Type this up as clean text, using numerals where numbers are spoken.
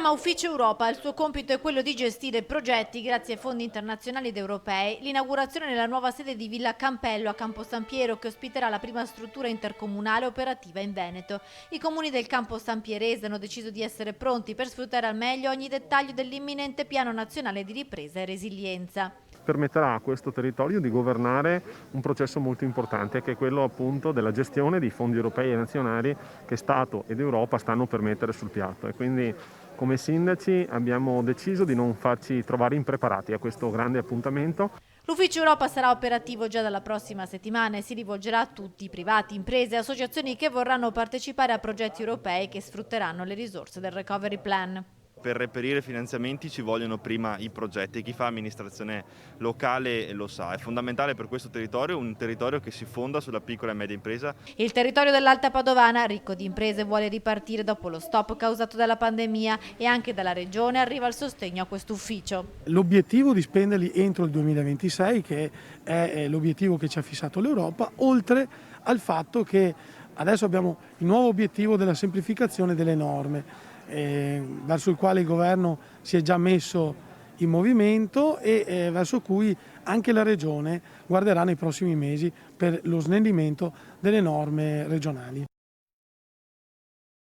chiama Ufficio Europa, il suo compito è quello di gestire progetti grazie ai fondi internazionali ed europei. L'inaugurazione nella nuova sede di Villa Campello a Campo San Piero, che ospiterà la prima struttura intercomunale operativa in Veneto. I comuni del Campo San Pierese hanno deciso di essere pronti per sfruttare al meglio ogni dettaglio dell'imminente Piano Nazionale di Ripresa e Resilienza. Permetterà a questo territorio di governare un processo molto importante, che è quello appunto della gestione dei fondi europei e nazionali che Stato ed Europa stanno per mettere sul piatto, e quindi come sindaci abbiamo deciso di non farci trovare impreparati a questo grande appuntamento. L'Ufficio Europa sarà operativo già dalla prossima settimana e si rivolgerà a tutti, privati, imprese e associazioni che vorranno partecipare a progetti europei che sfrutteranno le risorse del Recovery Plan. Per reperire finanziamenti ci vogliono prima i progetti, chi fa amministrazione locale lo sa, è fondamentale per questo territorio, un territorio che si fonda sulla piccola e media impresa. Il territorio dell'Alta Padovana, ricco di imprese, vuole ripartire dopo lo stop causato dalla pandemia e anche dalla Regione arriva il sostegno a questo ufficio. L'obiettivo di spenderli entro il 2026, che è l'obiettivo che ci ha fissato l'Europa, oltre al fatto che adesso abbiamo il nuovo obiettivo della semplificazione delle norme, verso il quale il governo si è già messo in movimento e verso cui anche la Regione guarderà nei prossimi mesi per lo snellimento delle norme regionali.